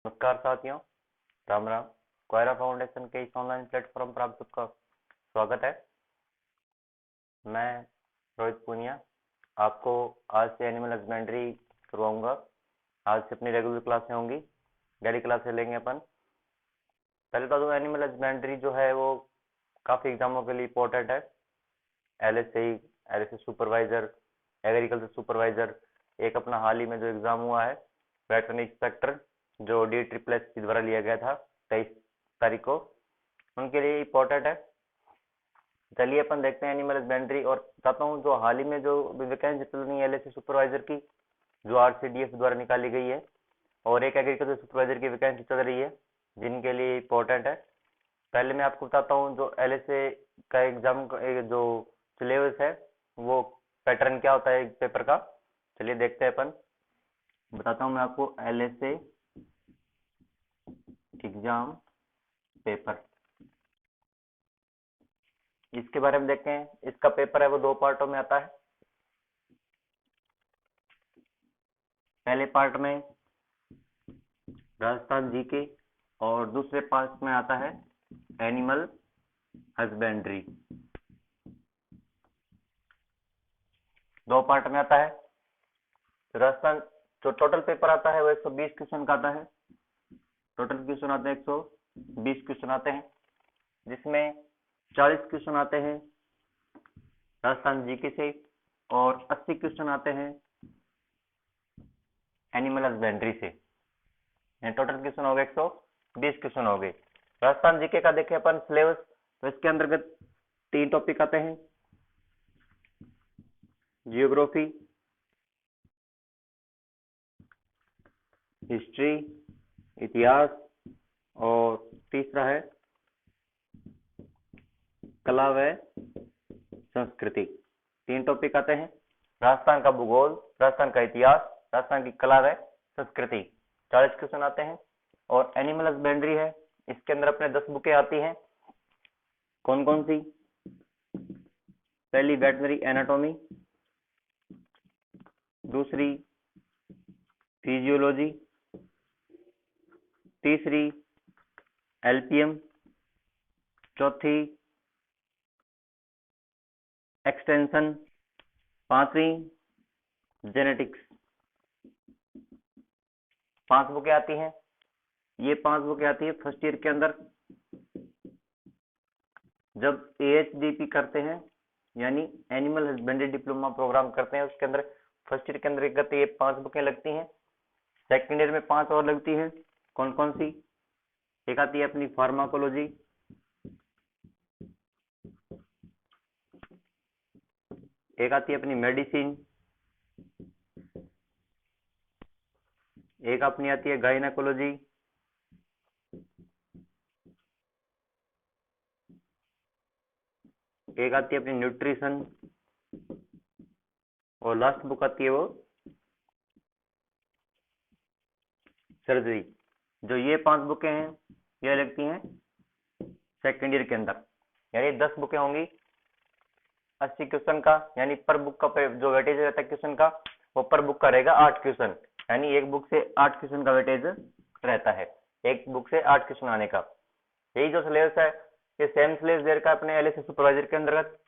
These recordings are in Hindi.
नमस्कार साथियों, राम राम। क्वायरा फाउंडेशन के इस ऑनलाइन प्लेटफॉर्म पर आप सबका स्वागत है। मैं रोहित पूनिया आपको आज से एनिमल हस्बेंड्री करवाऊंगा। आज से अपनी रेगुलर क्लासें होंगी, डेली क्लासें लेंगे अपन। पहले तो एनिमल हस्बेंड्री जो है वो काफ़ी एग्जामों के लिए इंपॉर्टेंट है। एलएसए सुपरवाइजर, एग्रीकल्चर सुपरवाइजर, एक अपना हाल ही में जो एग्ज़ाम हुआ है वेटरनरी इंस्पेक्टर जो DSSS द्वारा लिया गया था 23 तारीख को, उनके लिए इम्पोर्टेंट है। चलिए अपन देखते हैं एनिमल हस्बेंड्री। और बताता हूँ जो हाल ही में जो वैकेंसी चल रही है एलएसए सुपरवाइजर की, जो RCDF द्वारा निकाली गई है, और एक एग्रीकल्चर सुपरवाइजर की वैकेंसी चल रही है, जिनके लिए इम्पोर्टेंट है। पहले मैं आपको बताता हूँ जो एलएसए का एग्जाम जो सिलेबस है, वो पैटर्न क्या होता है पेपर का। चलिए देखते हैं अपन। बताता हूँ मैं आपको एलएसए एग्जाम पेपर, इसके बारे में देखते हैं। इसका पेपर है वो 2 पार्टों में आता है। पहले पार्ट में राजस्थान जीके और दूसरे पार्ट में आता है एनिमल हस्बेंड्री। 2 पार्ट में आता है। राजस्थान जो टोटल पेपर आता है वो 120 क्वेश्चन का आता है। टोटल क्वेश्चन आते हैं 120 क्वेश्चन आते हैं, जिसमें 40 क्वेश्चन आते हैं राजस्थान जीके से और 80 क्वेश्चन आते हैं एनिमल हस्बेंड्री से। टोटल क्वेश्चन हो गए 120 क्वेश्चन हो गए। राजस्थान जीके का देखें अपन सिलेबस, तो इसके अंतर्गत 3 टॉपिक आते हैं: जियोग्राफी, हिस्ट्री, इतिहास, और तीसरा है कला व संस्कृति। 3 टॉपिक आते हैं: राजस्थान का भूगोल, राजस्थान का इतिहास, राजस्थान की कला व संस्कृति। 40 क्वेश्चन आते हैं। और एनिमल हस्बेंड्री है, इसके अंदर अपने 10 बुकें आती हैं। कौन कौन सी? पहली वेटनरी एनाटॉमी, दूसरी फिजियोलॉजी, तीसरी LPM, चौथी एक्सटेंशन, 5वीं जेनेटिक्स। 5 बुकें आती हैं। ये 5 बुकें आती है फर्स्ट ईयर के अंदर। जब AHDP करते हैं, यानी एनिमल हस्बेंड्री डिप्लोमा प्रोग्राम करते हैं, उसके अंदर फर्स्ट ईयर के अंदर ये 5 बुकें लगती हैं। सेकेंड ईयर में 5 और लगती हैं। कौन कौन सी? एक आती है अपनी फार्माकोलॉजी, एक आती है अपनी मेडिसिन, एक अपनी आती है गायनेकोलॉजी, एक आती है अपनी न्यूट्रिशन, और लास्ट बुक आती है वो सर्जरी। जो ये 5 बुकें हैं ये लगती हैं सेकेंड ईयर के अंदर। यानी 10 बुकें होंगी 80 क्वेश्चन का, यानी पर बुक का जो वेटेज रहता है क्वेश्चन का, वो पर बुक का रहेगा 8 क्वेश्चन। यानी एक बुक से 8 क्वेश्चन का वेटेज रहता है, एक बुक से 8 क्वेश्चन आने का। यही जो सिलेबस है ये सेम सिलेबस दे रखा है अपने एलएसए सुपरवाइजर के अंतर्गत।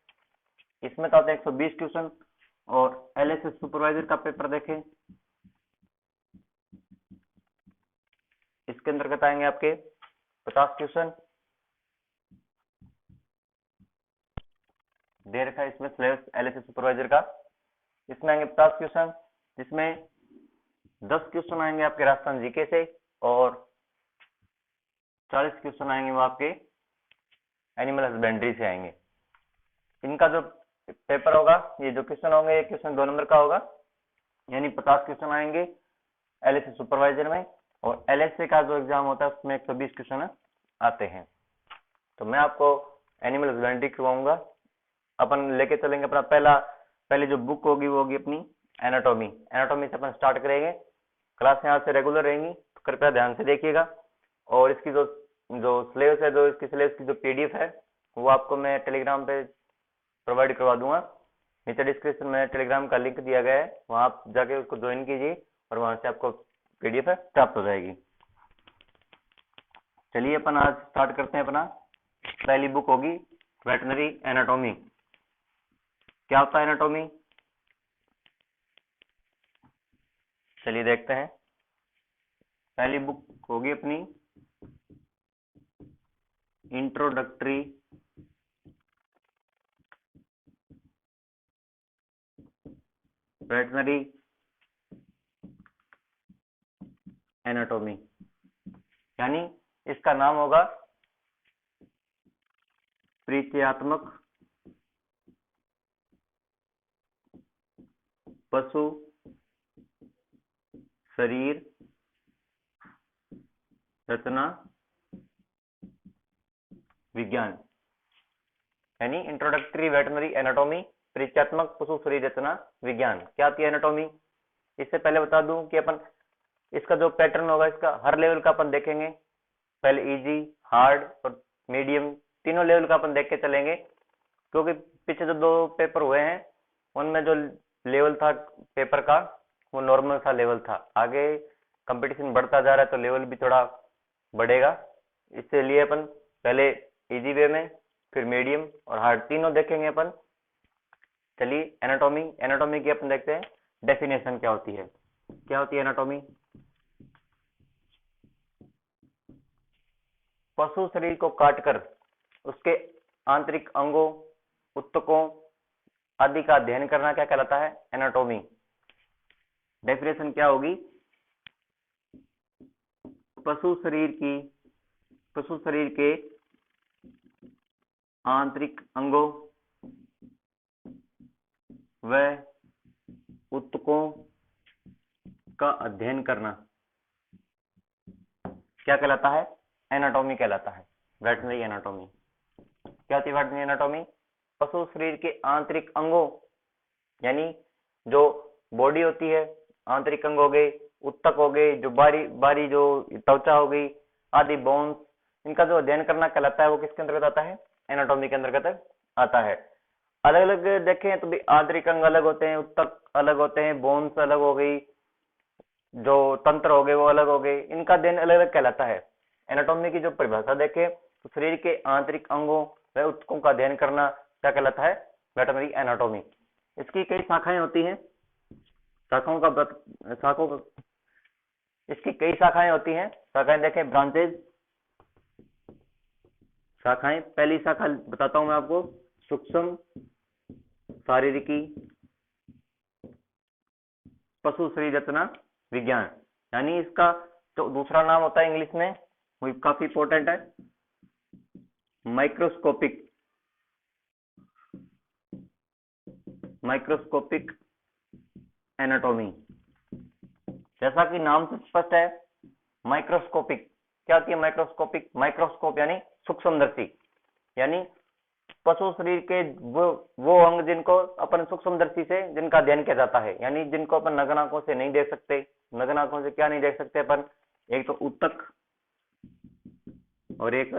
इसमें तो आते हैं 120 क्वेश्चन। और एलएसए सुपरवाइजर का पेपर देखें, इसके अंतर्गत आएंगे आपके 50 क्वेश्चन दे रखा है इसमें सिलेबस एलएसए सुपरवाइजर का। इसमें आएंगे 50 क्वेश्चन, जिसमें 10 क्वेश्चन आएंगे आपके राजस्थान जीके से और 40 क्वेश्चन आएंगे वो आपके एनिमल हस्बेंड्री से आएंगे। इनका जो पेपर होगा, ये जो क्वेश्चन होंगे, ये क्वेश्चन 2 नंबर का होगा, यानी 50 क्वेश्चन आएंगे एलएसए सुपरवाइजर में। और एलएसए का जो एग्जाम होता है उसमें 120 क्वेश्चन आते हैं। तो मैं आपको एनिमल हस्बेंड्री करवाऊंगा। अपन लेके चलेंगे अपना पहले जो बुक होगी वो होगी अपनी एनाटॉमी। एनाटॉमी से अपन स्टार्ट करेंगे। क्लास यहाँ से रेगुलर रहेंगी, तो कृपया ध्यान से देखिएगा। और इसकी जो जो सिलेबस है, जो इसकी सिलेबस की जो PDF है, वो आपको मैं टेलीग्राम पे प्रोवाइड करवा दूंगा। नीचे डिस्क्रिप्शन में टेलीग्राम का लिंक दिया गया है, वहां आप जाके उसको ज्वाइन कीजिए और वहां से आपको PDF प्राप्त हो जाएगी। चलिए अपन आज स्टार्ट करते हैं। अपना पहली बुक होगी वेटनरी एनाटॉमी। क्या होता है एनाटॉमी? चलिए देखते हैं। पहली बुक होगी अपनी इंट्रोडक्टरी वेटनरी एनाटॉमी, यानी इसका नाम होगा परिचयात्मक पशु शरीर रचना विज्ञान, यानी इंट्रोडक्टरी वेटनरी एनाटॉमी, परिचयात्मक पशु शरीर रचना विज्ञान। क्या आती है एनाटॉमी? इससे पहले बता दूं कि अपन इसका जो पैटर्न होगा, इसका हर लेवल का अपन देखेंगे। पहले इजी, हार्ड और मीडियम तीनों लेवल का अपन देख के चलेंगे, क्योंकि पीछे जो 2 पेपर हुए हैं उनमें जो लेवल था पेपर का वो नॉर्मल सा लेवल था। आगे कंपटीशन बढ़ता जा रहा है तो लेवल भी थोड़ा बढ़ेगा, इसलिए अपन पहले इजी वे में, फिर मीडियम और हार्ड तीनों देखेंगे अपन। चलिए एनाटॉमी की अपन देखते हैं डेफिनेशन क्या होती है। क्या होती है एनाटॉमी? पशु शरीर को काटकर उसके आंतरिक अंगों, ऊतकों आदि का अध्ययन करना क्या कहलाता है? एनाटॉमी। डेफिनेशन क्या होगी? पशु शरीर के आंतरिक अंगों व ऊतकों का अध्ययन करना क्या कहलाता है? एनाटॉमी कहलाता है, वेटनरी एनाटॉमी। क्या होती है वेटनरी एनाटॉमी? पशु शरीर के आंतरिक अंगों, यानी जो बॉडी होती है, आंतरिक अंग हो गए, ऊतक हो गए, जो बारी जो त्वचा हो गई आदि बोन्स, इनका जो अध्ययन करना कहलाता है वो किसके अंतर्गत आता है? एनाटॉमी के अंतर्गत आता है। अलग अलग देखें तो भी आंतरिक अंग अलग होते हैं, ऊतक अलग होते हैं, बोन्स अलग हो गई, जो तंत्र हो गए वो अलग हो गए, इनका अध्ययन अलग अलग कहलाता है। एनाटॉमी की जो परिभाषा देखें तो शरीर के आंतरिक अंगों व ऊतकों का अध्ययन करना क्या कहलाता है? Veterinary anatomy. इसकी कई शाखाएं होती हैं, इसकी कई शाखाएं होती हैं। शाखाएं देखें, ब्रांचेज, शाखाएं। पहली शाखा बताता हूं मैं आपको, सूक्ष्म शारीरिकी पशु शरीर रचना विज्ञान, यानी इसका जो दूसरा नाम होता है इंग्लिश में, वो काफी इंपॉर्टेंट है, माइक्रोस्कोपिक एनाटॉमी। जैसा कि नाम से स्पष्ट है, माइक्रोस्कोपिक। क्या होती है माइक्रोस्कोपिक? माइक्रोस्कोप यानी सूक्ष्मदर्शी, यानी पशु शरीर के वो अंग जिनको अपन सूक्ष्मदर्शी से जिनका अध्ययन किया जाता है, यानी जिनको अपन नग्न आंखों से नहीं देख सकते। नग्न आंखों से क्या नहीं देख सकते अपन? एक तो ऊतक और एक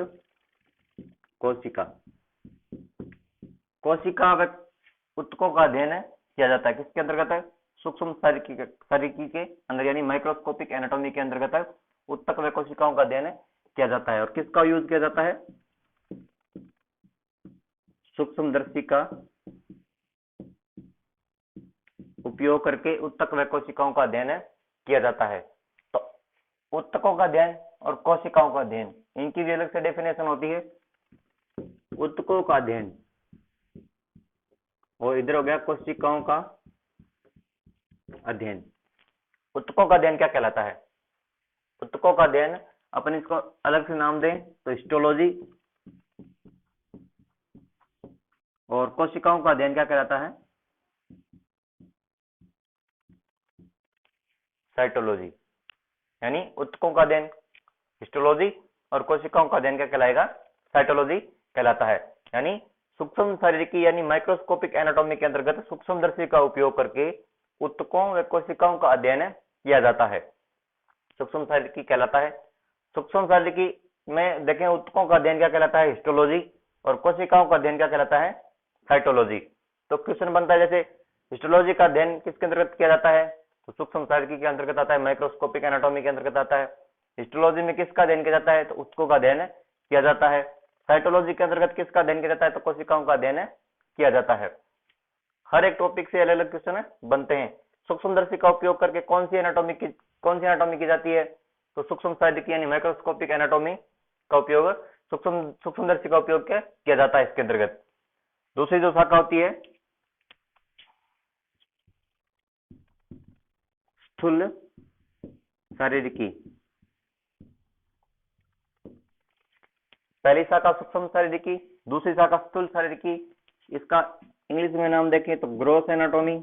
कोशिका। कोशिका व ऊतकों का अध्ययन किया जाता है किसके अंतर्गत है? सूक्ष्म शारीरिकी के अंदर, यानी माइक्रोस्कोपिक एनाटॉमी के अंतर्गत ऊतक व कोशिकाओं का अध्ययन किया जाता है। और किसका यूज किया जाता है? सूक्ष्मदर्शी का उपयोग करके ऊतक व कोशिकाओं का अध्ययन किया जाता है। तो ऊतकों का अध्ययन और कोशिकाओं का अध्ययन, इनकी भी अलग से डेफिनेशन होती है। ऊतकों का अध्ययन, और इधर हो गया कोशिकाओं का अध्ययन। ऊतकों का अध्ययन क्या कहलाता है? ऊतकों का अध्ययन अपन इसको अलग से नाम दें तो हिस्टोलॉजी, और कोशिकाओं का अध्ययन क्या कहलाता है? साइटोलॉजी। यानी ऊतकों का अध्ययन हिस्टोलॉजी और कोशिकाओं का अध्ययन क्या कहलाएगा? साइटोलॉजी कहलाता है। यानी सूक्ष्म शारीरिकी यानी माइक्रोस्कोपिक एनाटॉमी के अंतर्गत सूक्ष्मदर्शी का उपयोग करके ऊतकों व कोशिकाओं का अध्ययन किया जाता है, सूक्ष्म शारीरिकी कहलाता है। सूक्ष्म शारीरिकी में देखें ऊतकों का अध्ययन क्या कहलाता है? हिस्टोलॉजी, और कोशिकाओं का अध्ययन क्या कहलाता है? साइटोलॉजी। तो क्वेश्चन बनता है जैसे हिस्टोलॉजी का अध्ययन किसके अंतर्गत किया जाता है? तो सूक्ष्म शारीरिकी के अंतर्गत आता है, माइक्रोस्कोपिक एनाटॉमी के अंतर्गत आता है। हिस्टोलॉजी में किसका अध्ययन किया जाता है? तो ऊतकों का अध्ययन किया जाता है। साइटोलॉजी के अंतर्गत किसका अध्ययन किया जाता है? तो कोशिकाओं का अध्ययन किया जाता है। हर एक टॉपिक से अलग अलग क्वेश्चन बनते हैं। सूक्ष्मदर्शी का उपयोग करके कौन सी एनाटॉमी की जाती है? तो सूक्ष्म शारीरिक यानी माइक्रोस्कोपिक एनाटॉमी का उपयोग सूक्ष्मदर्शी का उपयोग किया जाता है इसके अंतर्गत। दूसरी जो शाखा होती है स्थूल शारीरिकी। पहली शाखा सूक्ष्म शारीरिकी, दूसरी शाखा स्थूल शारीरिकी। इसका इंग्लिश में नाम देखें तो ग्रॉस एनाटॉमी,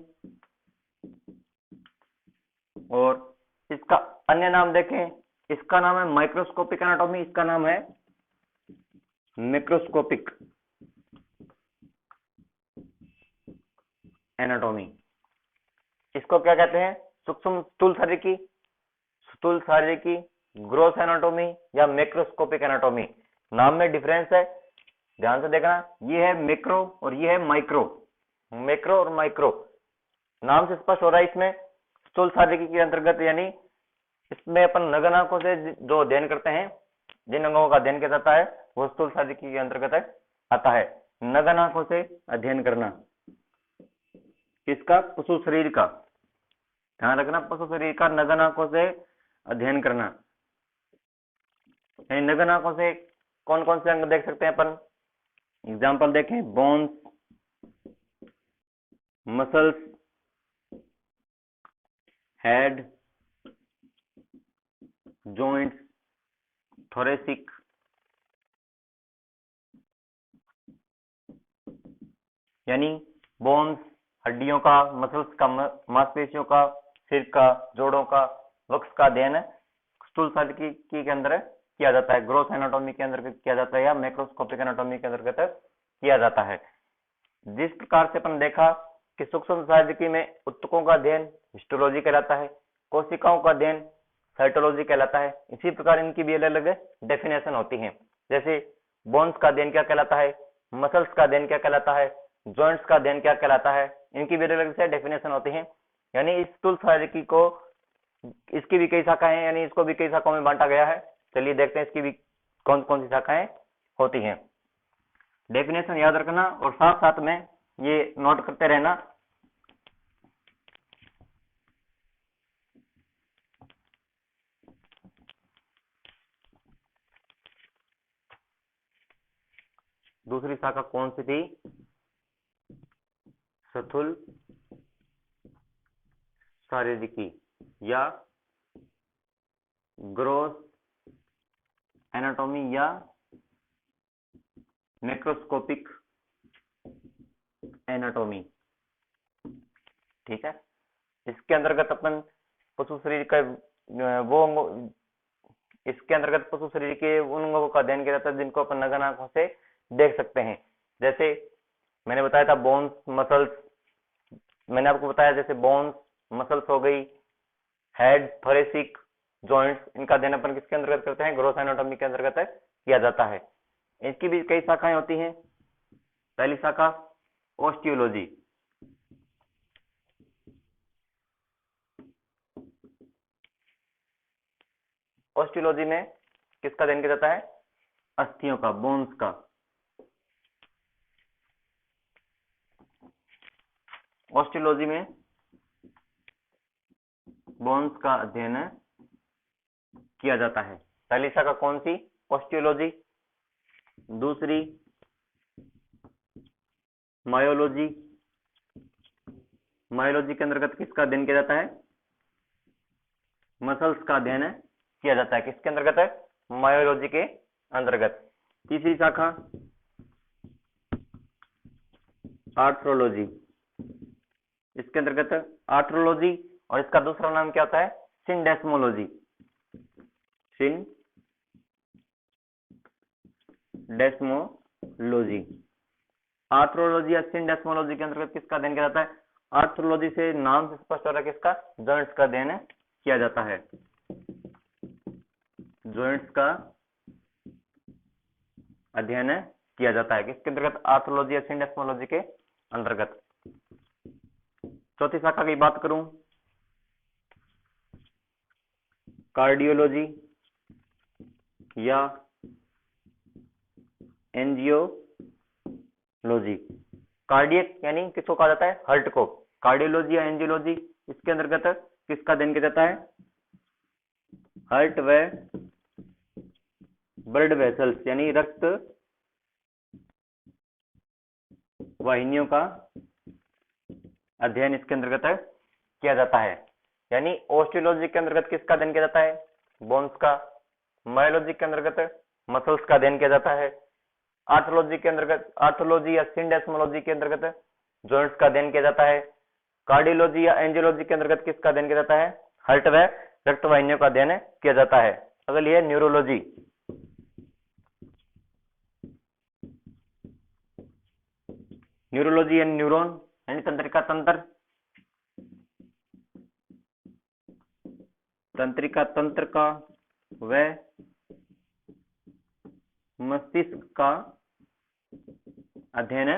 और इसका अन्य नाम देखें, इसका नाम है माइक्रोस्कोपिक एनाटॉमी, इसका नाम है मैक्रोस्कोपिक एनाटॉमी। इसको क्या कहते हैं? सूक्ष्म स्थूल शारीरिकी, ग्रॉस एनाटॉमी या मैक्रोस्कोपिक एनाटॉमी। नाम में डिफरेंस है, ध्यान से देखना। ये है मैक्रो और ये है माइक्रो, मैक्रो और माइक्रो। नाम से स्पष्ट हो रहा है इसमें स्थूल शारीरिकी के अंतर्गत, यानी इसमें अपन नग्न आंखों से जो अध्ययन करते हैं, जिन अंगों का अध्ययन किया जाता है वो स्थूल शारीरिकी के अंतर्गत आता है। नग्न आंखों से अध्ययन करना किसका? पशु शरीर का। ध्यान रखना, पशु शरीर का नग्न आंखों से अध्ययन करना। नग्न आंखों से कौन कौन से अंग देख सकते हैं अपन? एग्जाम्पल देखें, bones, muscles, head, joints, thoracic, यानी बोन्स हड्डियों का, मसल्स का मांसपेशियों का, सिर का, जोड़ों का, वक्ष का अध्ययन स्थूल शारीरिकी के अंदर किया जाता है। ग्रॉस एनाटॉमी के अंतर्गत किया जाता है या मैक्रोस्कोपिक एनाटॉमी के अंतर्गत किया जाता है। जिस प्रकार से अपन देखा कि सूक्ष्म शारीरिकी में ऊतकों का अध्ययन हिस्टोलॉजी कहलाता है, कोशिकाओं का अध्ययन साइटोलॉजी कहलाता है, इसी प्रकार इनकी भी अलग अलग डेफिनेशन होती है। जैसे बोन्स का अध्ययन क्या कहलाता है, मसल्स का अध्ययन क्या कहलाता है, जॉइंट्स का अध्ययन क्या कहलाता है, इनकी भी अलग अलग से डेफिनेशन होती है। यानी इस स्थूल शारीरिकी को, इसकी भी कई शाखाएं हैं, यानी इसको भी कई शाखाओं में बांटा गया है। चलिए देखते हैं इसकी भी कौन कौन सी शाखाएं होती हैं। डेफिनेशन याद रखना और साथ साथ में ये नोट करते रहना। दूसरी शाखा कौन सी थी? स्थूल शारीरिकी या ग्रॉस एनाटॉमी या मैक्रोस्कोपिक एनाटॉमी। ठीक है, इसके अंतर्गत अपन पशु शरीर का वो अंग, इसके अंतर्गत पशु शरीर के उन अंगों का अध्ययन किया जाता है जिनको अपन नग्न आंखों से देख सकते हैं। जैसे मैंने बताया था बोन्स, मसल्स, मैंने आपको बताया जैसे बोन्स, मसल्स हो गई, हेड, थोरेसिक, जॉइंट्स, इनका अध्ययन अपन किसके अंतर्गत करते हैं? ग्रॉस एनाटॉमी के अंतर्गत किया जाता है। इसकी भी कई शाखाएं होती हैं। पहली शाखा ऑस्टियोलॉजी। ऑस्टियोलॉजी में किसका अध्ययन किया जाता है? अस्थियों का, बोन्स का। ऑस्टियोलॉजी में बोन्स का अध्ययन किया जाता है। पहली शाखा कौन सी? ऑस्टियोलॉजी। दूसरी मायोलॉजी। मायोलॉजी के अंतर्गत किसका अध्ययन किया जाता है? मसल्स का अध्ययन किया जाता है। किसके अंतर्गत है? मायोलॉजी के अंतर्गत। तीसरी शाखा आर्थ्रोलॉजी। इसके अंतर्गत आर्थ्रोलॉजी और इसका दूसरा नाम क्या होता है? सिंडेस्मोलॉजी। सिंडेस्मोलॉजी। आर्थ्रोलॉजी या सिंडेस्मोलॉजी के अंतर्गत किसका अध्ययन किया जाता है? आर्थ्रोलॉजी से नाम से स्पष्ट हो रहा है किसका? जॉइंट्स का अध्ययन किया जाता है। जॉइंट्स का अध्ययन किया जाता है किसके अंतर्गत? आर्थ्रोलॉजी या सिंडेस्मोलॉजी के अंतर्गत। चौथी शाखा की बात करूं, कार्डियोलॉजी। या एंजियोलॉजी। कार्डियक यानी किसको कहा जाता है, हार्ट को। कार्डियोलॉजी या एंजियोलॉजी इसके अंतर्गत किसका अध्ययन किया जाता है, हार्ट व ब्लड वेसल्स यानी रक्त वाहिनियों का अध्ययन इसके अंतर्गत किया जाता है। यानी ऑस्टियोलॉजी के अंतर्गत किसका अध्ययन किया जाता है, बोन्स का। मायोलॉजी के अंतर्गत मसल्स का अध्ययन किया जाता है। आर्थोलॉजी के अंतर्गत, आर्थोलॉजी या सिंडेस्मोलॉजी के अंतर्गत जॉइंट्स का अध्ययन किया जाता है। कार्डियोलॉजी या एंजियोलॉजी के अंतर्गत किसका अध्ययन किया जाता है, हार्ट व रक्त वाहिनियों का अध्ययन किया जाता है। अगली है न्यूरोलॉजी। न्यूरोलॉजी यानी न्यूरॉन यानी तंत्रिका तंत्र, तंत्रिका तंत्र का व मस्तिष्क का अध्ययन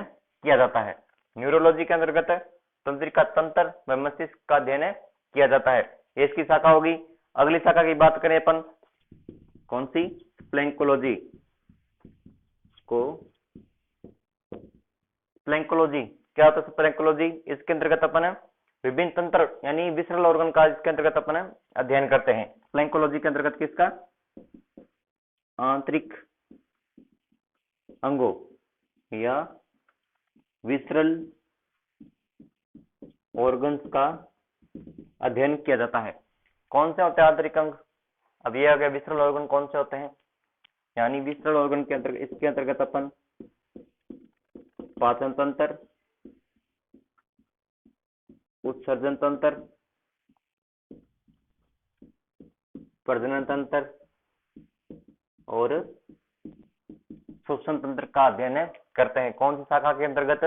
किया जाता है। न्यूरोलॉजी के अंतर्गत तंत्रिका तंत्र व मस्तिष्क का अध्ययन किया जाता है, ये इसकी शाखा होगी। अगली शाखा की बात करें अपन, कौन सी, स्प्लैंकोलॉजी को। स्प्लैंकोलॉजी क्या होता है, स्प्लैंकोलॉजी इसके अंतर्गत अपन विभिन्न तंत्र यानी विसरल ऑर्गन का इसके अंतर्गत अपन अध्ययन करते हैं। स्प्लैंकोलॉजी के अंतर्गत किसका, आंतरिक अंगों या विसरल ऑर्गन्स का अध्ययन किया जाता है। कौन से होते हैं आंतरिक अंग, अब ये आ गया विसरल ऑर्गन कौन से होते हैं, यानी विसरल ऑर्गन के अंतर्गत, इसके अंतर्गत अपन पाचन तंत्र, उत्सर्जन तंत्र, प्रजनन तंत्र और श्वसन तंत्र का अध्ययन करते हैं। कौन सी शाखा के अंतर्गत,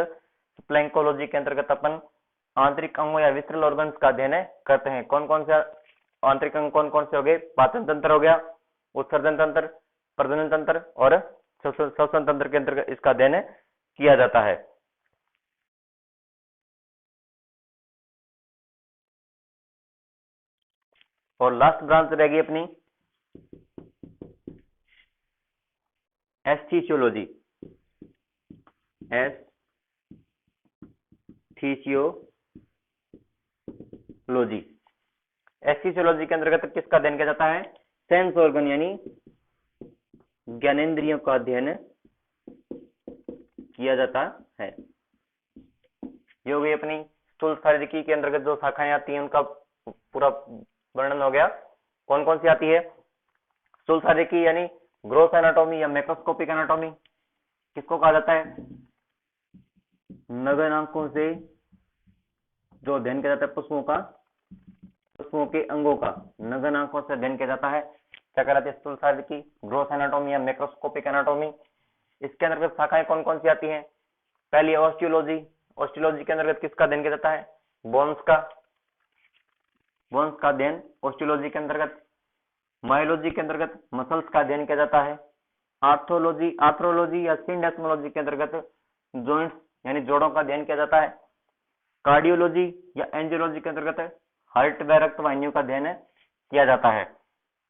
स्प्लैंकोलॉजी के अंतर्गत अपन आंतरिक अंगों या विसरल ऑर्गन्स का अध्ययन करते हैं। कौन कौन से आंतरिक अंग कौन कौन से हो गए, पाचन तंत्र हो गया, उत्सर्जन तंत्र, प्रजनन तंत्र और श्वसन तंत्र के अंतर्गत इसका अध्ययन किया जाता है। और लास्ट ब्रांच रहेगी अपनी एस्थीसियोलॉजी। एस्थीसियोलॉजी, एस्थीसियोलॉजी के अंतर्गत किसका अध्ययन किया जाता है, सेंस ऑर्गन यानी ज्ञानेंद्रियों का अध्ययन किया जाता है। ये हो गई अपनी स्थूल शारीरिकी के अंतर्गत जो शाखाएं आती हैं उनका पूरा वर्णन हो गया। कौन कौन सी आती है, स्थूल शारीरिकी यानी ग्रोस एनाटॉमी या मैक्रोस्कोपिक एनाटॉमी किसको कहा जाता है, नगन आंखों से जो अध्ययन किया जाता है पुष्पों का, पुष्पों के अंगों का नगन आंखों से अध्ययन किया जाता है, क्या कहलाती है, स्थूल शारीरिकी, ग्रोस एनाटॉमी या मैक्रोस्कोपिक एनाटॉमी। इसके अंतर्गत शाखाएं कौन कौन सी आती हैं, पहली ऑस्टियोलॉजी। ऑस्टियोलॉजी के अंतर्गत किसका अध्ययन किया जाता है, बोन्स का, बोन्स का अध्ययन ऑस्टियोलॉजी के अंतर्गत। मायोलॉजी के अंतर्गत मसल्स का अध्ययन किया जाता है। आर्थोलॉजी, आर्थ्रोलॉजी या सिंडेस्मोलॉजी के अंतर्गत जॉइंट्स यानी जोड़ों का अध्ययन किया जाता है। कार्डियोलॉजी या एंजियोलॉजी के अंतर्गत हार्ट व रक्त वाहिनियों का अध्ययन किया जाता है।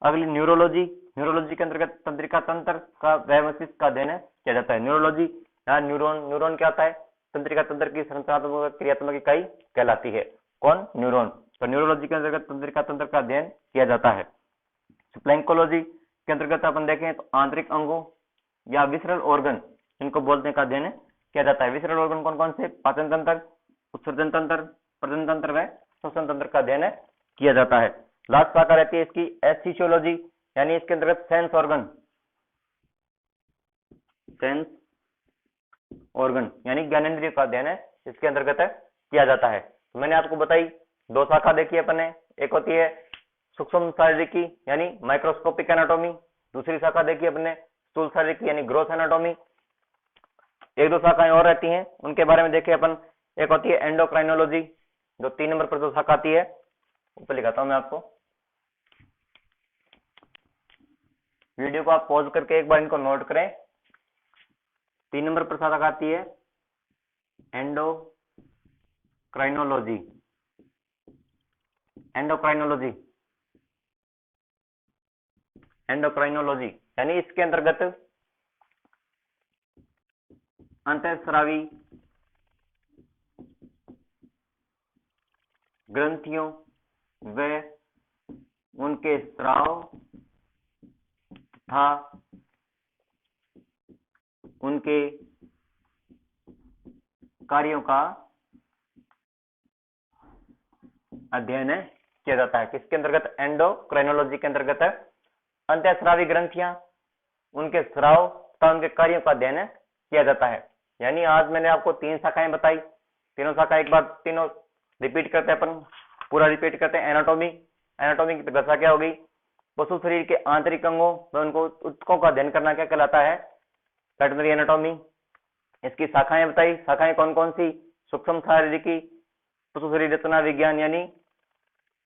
अगली न्यूरोलॉजी, न्यूरोलॉजी के अंतर्गत तंत्रिका तंत्र का व मस्तिष्क का अध्ययन किया जाता है। न्यूरोलॉजी या न्यूरॉन, न्यूरॉन क्या होता है, तंत्रिका तंत्र की संरचनात्मक क्रियात्मक इकाई कहलाती है, कौन, न्यूरॉन। तो न्यूरोलॉजी के अंतर्गत तंत्रिका तंत्र का अध्ययन किया जाता है। स्प्लैंकोलॉजी के अंतर्गत अपन देखें तो आंतरिक अंगों या विसरल ऑर्गन इनको बोलने का अध्ययन किया जाता है। विसरल ऑर्गन कौन कौन से, पाचन तंत्र, उत्सर्जन तंत्र, प्रजनन तंत्र व श्वसन तंत्र का अध्ययन किया जाता है। लास्ट शाखा रहती है इसकी एस्थीसियोलॉजी यानी इसके अंतर्गत सेंस ऑर्गन, सेंस ऑर्गन यानी ज्ञानेंद्रियों का अध्ययन इसके अंतर्गत किया जाता है। तो मैंने आपको बताई दो शाखा देखी अपन ने, एक होती है सूक्ष्म शारीरिकी यानी माइक्रोस्कोपिक एनाटॉमी, दूसरी शाखा देखी अपने स्थूल शारीरिकी यानी ग्रोस एनाटॉमी। एक दो शाखाएं और रहती हैं उनके बारे में देखें अपन, एक होती है एंडोक्राइनोलॉजी जो 3 नंबर पर जो शाखा आती है, ऊपर लिखाता हूं मैं आपको, वीडियो को आप पॉज करके एक बार इनको नोट करें। 3 नंबर पर शाखा आती है एंडोक्राइनोलॉजी, एंडोक्राइनोलॉजी। एंडोक्राइनोलॉजी यानी इसके अंतर्गत अंतःस्रावी ग्रंथियों व उनके स्राव तथा उनके कार्यों का अध्ययन किया जाता है। किसके अंतर्गत? एंडोक्राइनोलॉजी के अंतर्गत अंतःस्रावी ग्रंथियां, उनके स्राव तथा उनके कार्यों का अध्ययन किया जाता है। यानी आज मैंने आपको 3 शाखाएं बताई, तीनों शाखा एक बार तीनों रिपीट करते हैं, अपन पूरा रिपीट करते हैं। एनाटॉमी की दशा क्या होगी? पशु शरीर के आंतरिक अंगों व उनको ऊतकों का अध्ययन करना क्या कहलाता है? Veterinary anatomy. इसकी शाखाएं बताई, शाखाएं कौन कौन सी? सूक्ष्म शारीरिकी, पशु शरीर रचना विज्ञान यानी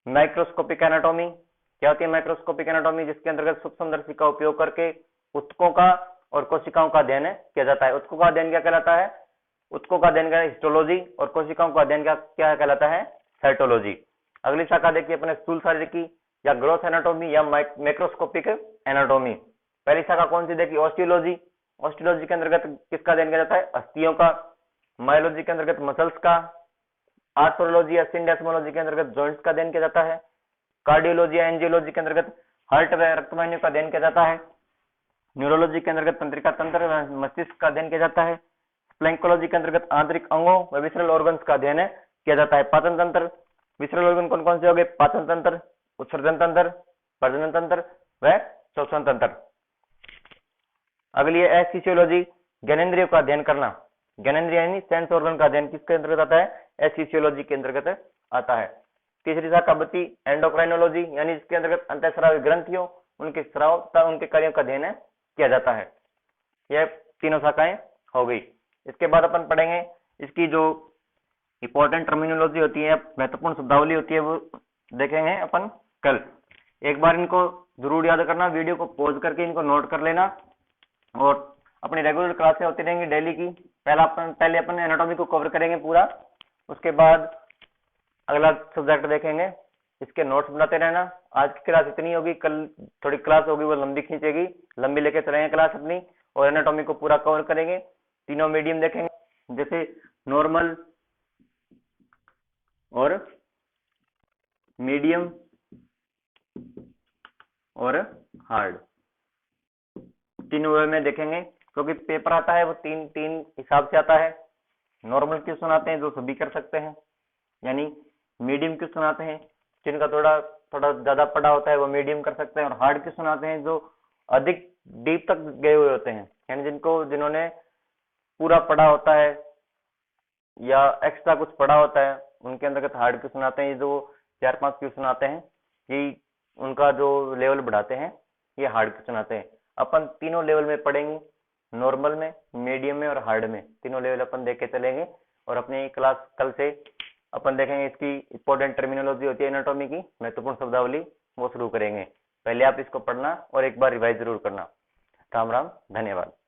माइक्रोस्कोपिक एनाटॉमी। क्या होती है माइक्रोस्कोपिक एनाटॉमी? जिसके अंतर्गत सूक्ष्मदर्शी का उपयोग करके ऊतकों का और कोशिकाओं का अध्ययन किया जाता है। ऊतकों का अध्ययन क्या कहलाता है? ऊतकों का अध्ययन हिस्टोलॉजी और कोशिकाओं का अध्ययन क्या कहलाता है? साइटोलॉजी। अगली शाखा देखिए अपने स्थूल शारीरिकी या ग्रोथ एनाटॉमी या मैक्रोस्कोपिक एनाटॉमी। पहली शाखा कौन सी देखी? ऑस्टियोलॉजी। ऑस्टियोलॉजी के अंतर्गत किसका अध्ययन किया जाता है? अस्थियों का। मायोलॉजी के अंतर्गत मसल्स का। आर्थ्रोलॉजी या सिंडेस्मोलॉजी के अंतर्गत जॉइंट्स का अध्ययन किया जाता है। कार्डियोलॉजी या एंजियोलॉजी के अंतर्गत हार्ट व रक्तवाहिनियों का अध्ययन किया जाता है। न्यूरोलॉजी के अंतर्गत तंत्रिका तंत्र व मस्तिष्क का अध्ययन किया जाता है। स्प्लैंकोलॉजी के अंतर्गत आंतरिक अंगों व विसरल ऑर्गन्स का अध्ययन किया जाता है। पाचन तंत्र, विसरल ऑर्गन कौन कौन से हो गए? पाचन तंत्र, उत्सर्जन तंत्र, प्रजनन तंत्र व श्वसन तंत्र। अगली है एसियोलॉजी, ज्ञानेंद्रियों का अध्ययन करना। ज्ञानेंद्रिय यानी सेंस ऑर्गन का अध्ययन किसके अंतर्गत आता है? एसियोलॉजी के अंतर्गत आता है। तीसरी शाखा बची एंडोक्राइनोलॉजी यानी जिसके अंतर्गत अंतःस्रावी ग्रंथियों, उनके स्राव तथा उनके कार्यों का अध्ययन किया जाता है। यह तीनों शाखाएं हो गई। इसके बाद अपन पढ़ेंगे इसकी जो इंपॉर्टेंट टर्मिनोलॉजी होती है, महत्वपूर्ण शब्दावली होती है, वो देखेंगे अपन कल। एक बार इनको जरूर याद करना, वीडियो को पॉज करके इनको नोट कर लेना। और अपनी रेगुलर क्लासें होती रहेंगी डेली की। पहले अपन एनाटॉमी को कवर करेंगे पूरा, उसके बाद अगला सब्जेक्ट देखेंगे। इसके नोट्स बनाते रहना। आज की क्लास इतनी होगी, कल थोड़ी क्लास होगी वो लंबी खींचेगी, लंबी लेके चलेंगे क्लास अपनी, और एनाटॉमी को पूरा कवर करेंगे। तीनों मीडियम देखेंगे, जैसे नॉर्मल और मीडियम और हार्ड, तीनों वे में देखेंगे। क्योंकि पेपर आता है वो तीन हिसाब से आता है। नॉर्मल क्वेश्चन आते हैं जो सभी कर सकते हैं, यानी मीडियम क्वेश्चन आते हैं जिनका थोड़ा ज्यादा पढ़ा होता है वो मीडियम कर सकते हैं, और हार्ड क्वेश्चन आते हैं जो अधिक डीप तक गए हुए होते हैं, यानी जिन्होंने पूरा पढ़ा होता है या एक्स्ट्रा कुछ पढ़ा होता है, उनके अंतर्गत हार्ड क्वेश्चन आते हैं। जो 4-5 क्वेश्चन आते हैं कि उनका जो लेवल बढ़ाते हैं, ये हार्ड क्वेश्चन आते हैं। अपन तीनों लेवल में पढ़ेंगे, नॉर्मल में, मीडियम में और हार्ड में, तीनों लेवल अपन देख के चलेंगे। और अपनी क्लास कल से अपन देखेंगे इसकी इंपॉर्टेंट टर्मिनोलॉजी होती है एनाटॉमी की, महत्वपूर्ण शब्दावली, वो शुरू करेंगे। पहले आप इसको पढ़ना और एक बार रिवाइज जरूर करना। राम राम, धन्यवाद।